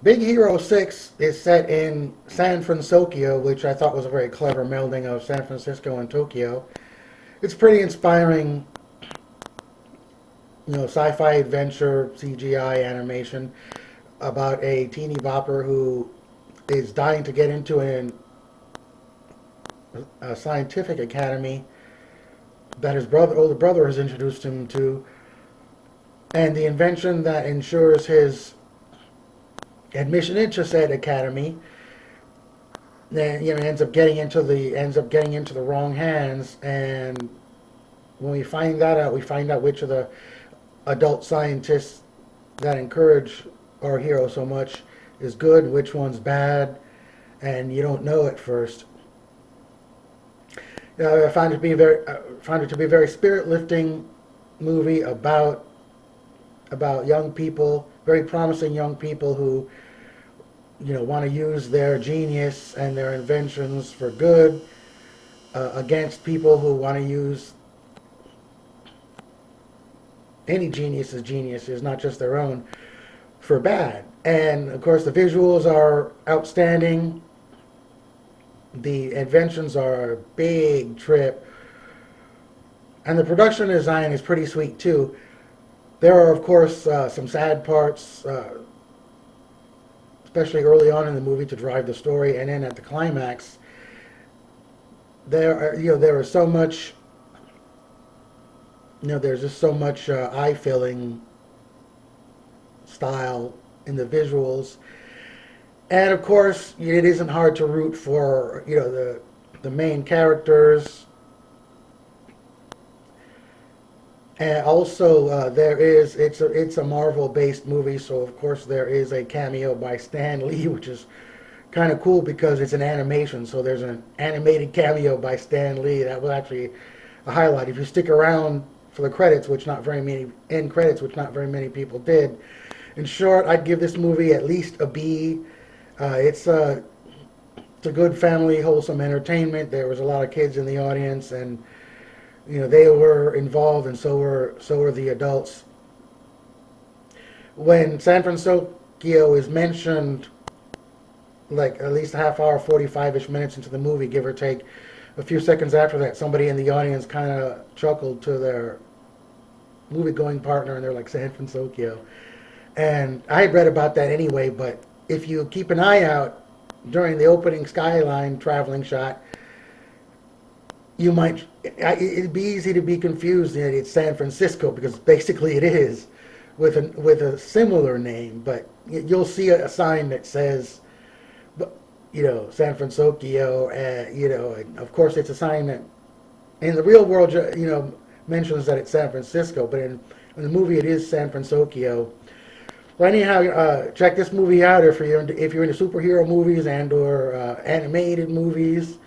Big Hero 6 is set in San Francisco, which I thought was a very clever melding of San Francisco and Tokyo. It's pretty inspiring, sci-fi adventure CGI animation about a teeny bopper who is dying to get into a scientific academy that his older brother has introduced him to, and the invention that ensures his admission into said academy then ends up getting into the wrong hands. And when we find that out, we find out which of the adult scientists that encourage our hero so much is good, which one's bad, and you don't know at first. I found it to be a very spirit lifting movie about young people, very promising young people who want to use their genius and their inventions for good, against people who want to use any genius's geniuses, not just their own, for bad. And of course, the visuals are outstanding. The inventions are a big trip, and the production design is pretty sweet too. There are, of course, some sad parts, especially early on in the movie to drive the story, and then at the climax, there is so much, there's just so much eye-filling style in the visuals. And of course, it isn't hard to root for the main characters. And also, it's a Marvel-based movie, so of course there is a cameo by Stan Lee, which is kind of cool because it's an animation. So there's an animated cameo by Stan Lee. That was actually a highlight. If you stick around for the credits, which not very many end credits, which not very many people did. In short, I'd give this movie at least a B. It's a good family, wholesome entertainment. There was a lot of kids in the audience, and they were involved, and so were the adults. When San Francisco is mentioned, like at least a half hour, 45-ish minutes into the movie, give or take, a few seconds after that, somebody in the audience kind of chuckled to their movie-going partner, and they're like, San Francisco. And I had read about that anyway, but if you keep an eye out during the opening skyline traveling shot, it'd be easy to be confused that it's San Francisco, because basically it is, with a similar name. But you'll see a sign that says, San Francisco, and of course it's a sign that in the real world, mentions that it's San Francisco, but in the movie it is San Francisco. Well, anyhow, check this movie out if you're into superhero movies and or animated movies,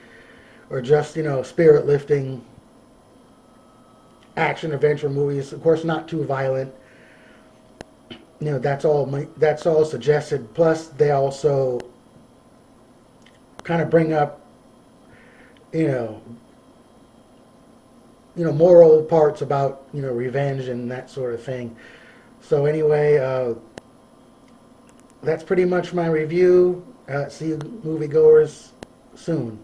or just spirit lifting action adventure movies. Of course, not too violent. That's all suggested. Plus, they also kind of bring up moral parts about revenge and that sort of thing. So anyway. That's pretty much my review. See you moviegoers soon.